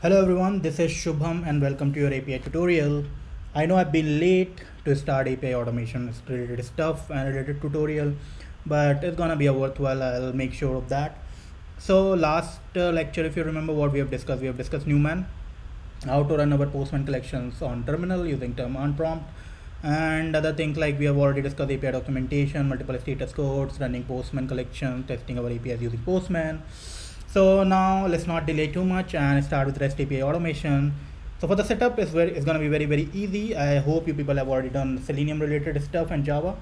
Hello everyone, this is Shubham and welcome to your API tutorial. I know I've been late to start API automation related stuff and related tutorial, but it's gonna be a worthwhile. I'll make sure of that. So last lecture, if you remember what we have discussed Newman, how to run our Postman collections on terminal using term on prompt, and other things like we have already discussed API documentation, multiple status codes, running Postman collection, testing our APIs using Postman. So now let's not delay too much and start with REST API automation. So for the setup, it's going to be very easy. I hope you people have already done Selenium related stuff and Java.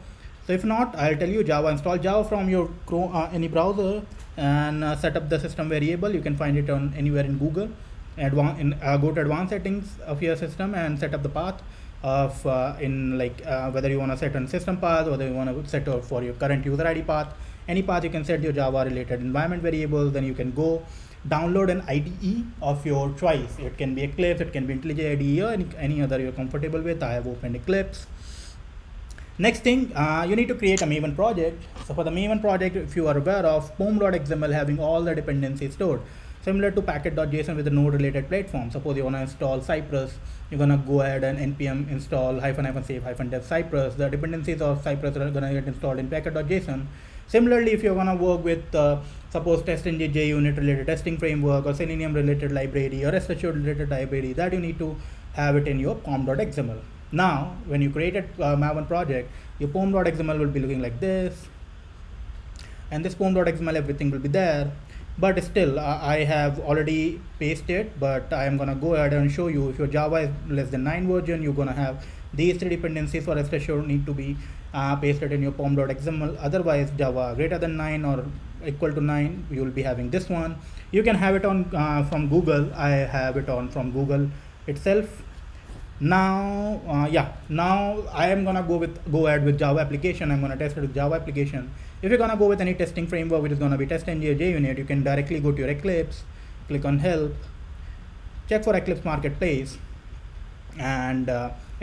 So if not, I'll tell you Java. Install Java from your Chrome, any browser, and set up the system variable. You can find it on anywhere in Google. Go to advanced settings of your system and set up the path of whether you want to set on system path, whether you want to set for your current user ID path. Any path you can set your Java related environment variable. Then you can go download an IDE of your choice. It can be Eclipse, it can be IntelliJ IDE, or any other you're comfortable with. I have opened Eclipse. Next thing, you need to create a Maven project. So for the Maven project, if you are aware of pom.xml having all the dependencies stored, similar to packet.json with the node related platform. Suppose you want to install Cypress, you're going to go ahead and npm install -save-dev Cypress. The dependencies of Cypress are going to get installed in packet.json. Similarly, if you're going to work with suppose TestNG JUnit related testing framework, or Selenium related library, or REST assured related library, that you need to have it in your pom.xml. Now when you created Maven project, your pom.xml will be looking like this, and this pom.xml everything will be there. But still, I have already pasted, but I am gonna go ahead and show you. If your Java is less than 9 version, you're gonna have these three dependencies for REST assured need to be pasted in your pom.xml. Otherwise, Java greater than 9 or equal to 9, you will be having this one. You can have it on from Google. I have it on from Google itself. Now now I am gonna go ahead with Java application. I'm gonna test it with Java application. If you're gonna go with any testing framework, which is gonna be TestNG or JUnit, you can directly go to your Eclipse, click on help, check for Eclipse Marketplace, and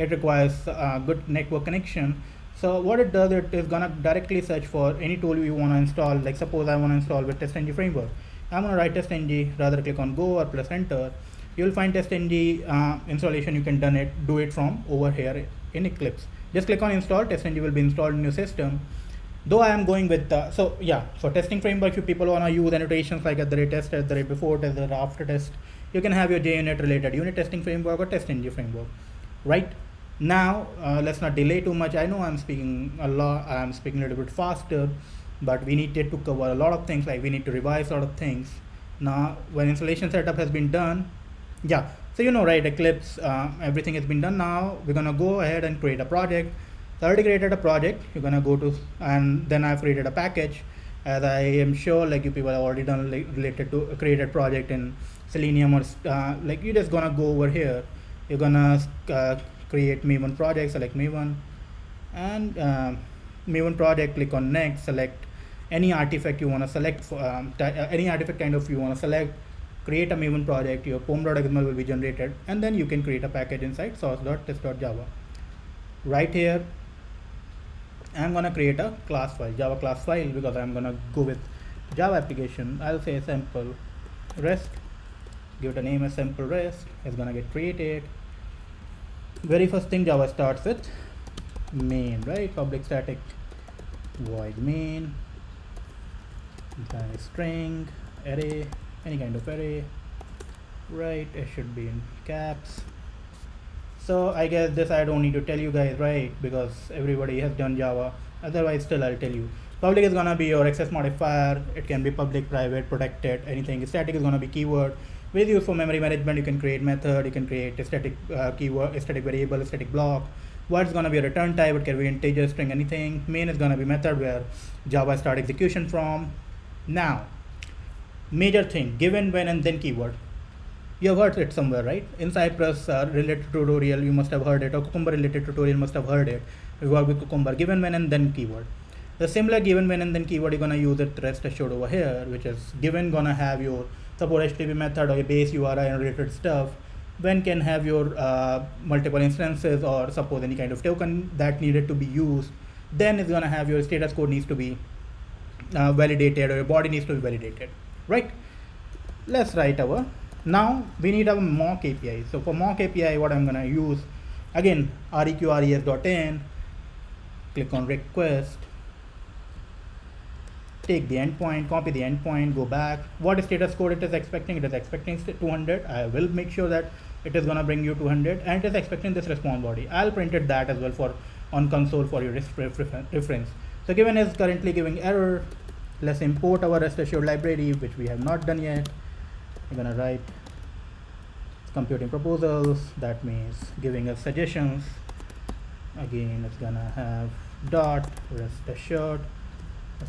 it requires a good network connection. So what it does, it is gonna directly search for any tool you wanna install. Like suppose I wanna install with TestNG framework, I'm gonna write TestNG, rather click on go or press enter. You'll find TestNG installation. You can do it from over here in Eclipse. Just click on install. TestNG will be installed in your system. Though I am going with for testing framework, if people want to use annotations like @test, @before test, @after test, you can have your JUnit related unit testing framework or TestNG framework. Right now, let's not delay too much. I know I'm speaking a lot. I'm speaking a little bit faster, but we needed to cover a lot of things. Like we need to revise a lot of things. Now, when installation setup has been done, so right, Eclipse, everything has been done. Now we're gonna go ahead and create a project. So I already created a project. You're gonna go to, and then I've created a package, as I am sure like you people have already done related to created project in Selenium, or like you're just gonna go over here. You're gonna create Maven project, select Maven, and Maven project, click on next, select any artifact you want to select for any artifact kind of you want to select. Create a Maven project, your pom.xml will be generated, and then you can create a package inside source.test.java. Right here, I'm gonna create a class file, Java class file, because I'm gonna go with Java application. I'll say sample REST, give it a name as sample REST. It's gonna get created. Very first thing, Java starts with main, right? Public static void main, string, array, any kind of array, right? It should be in caps. So I guess this I don't need to tell you guys, right? Because everybody has done Java. Otherwise, still I'll tell you. Public is gonna be your access modifier. It can be public, private, protected, anything. Static is gonna be keyword. Very used for memory management. You can create method. You can create a static keyword, a static variable, a static block. What's gonna be a return type? It can be integer, string, anything. Main is gonna be method where Java start execution from. Now, major thing, given, when, and then keyword. You have heard it somewhere, right? In Cypress related tutorial, you must have heard it, or Cucumber related tutorial must have heard it. We work with Cucumber, given, when, and then keyword. The similar given, when, and then keyword, you're gonna use it REST assured over here, which is given gonna have your suppose HTTP method or your base URI and related stuff. When can have your multiple instances, or suppose any kind of token that needed to be used. Then it's gonna have your status code needs to be validated, or your body needs to be validated, right? Let's write our Now we need a mock API. So for mock API, what I'm gonna use, again, reqres.in, click on request, take the endpoint, copy the endpoint, go back. What status code it is expecting? It is expecting 200. I will make sure that it is gonna bring you 200, and it is expecting this response body. I'll print it that as well for on console for your reference. So given is currently giving error. Let's import our rest assured library, which we have not done yet. We're gonna write computing proposals. That means giving us suggestions. Again, it's gonna have dot rest assured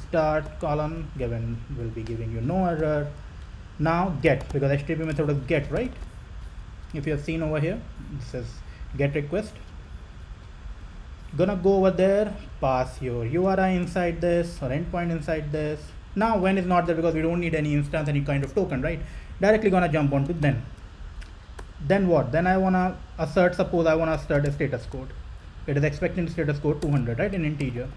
start column, given will be giving you no error. Now get, because HTTP method is get, right? If you have seen over here, it says get request. Gonna go over there, pass your URI inside this or endpoint inside this. Now when is not there because we don't need any instance, any kind of token, right? Directly gonna jump onto then what? Then I wanna assert, suppose I wanna assert a status code. It is expecting status code 200, right, in integer.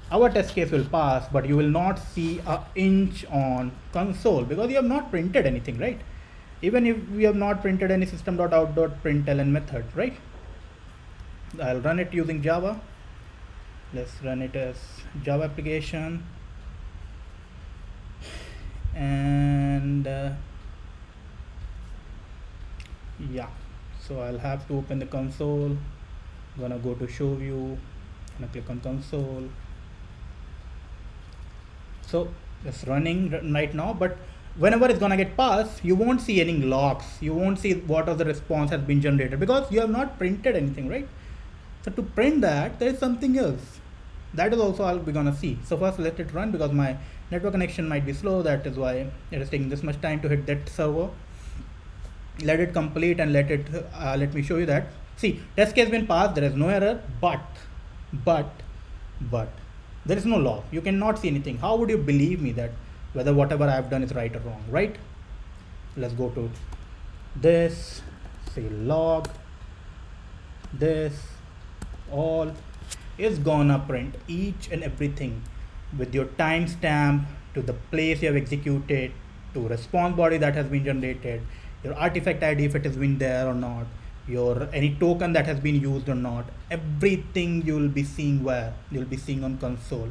Our test case will pass, but you will not see a inch on console because you have not printed anything, right? Even if we have not printed any system.out.println method, right? I'll run it using Java. Let's run it as Java application. And yeah, so I'll have to open the console. Gonna go to show view, gonna click on console. So it's running right now, but whenever it's gonna get passed, you won't see any logs. You won't see what of the response has been generated because you have not printed anything, right? So to print that, there is something else. That is also I'll be gonna see. So first let it run because my network connection might be slow. That is why it is taking this much time to hit that server. Let it complete and let me show you that. See, test case been passed. There is no error, but there is no log. You cannot see anything. How would you believe me that whether whatever I have done is right or wrong, right? Let's go to this, say log, this, all is gonna print each and everything with your timestamp to the place you have executed, to response body that has been generated, your artifact ID if it has been there or not, your any token that has been used or not. Everything you will be seeing where you'll be seeing on console.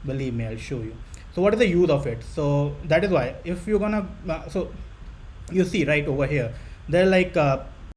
Believe me, I'll show you. So what is the use of it? So that is why if you're gonna so you see right over here, there are like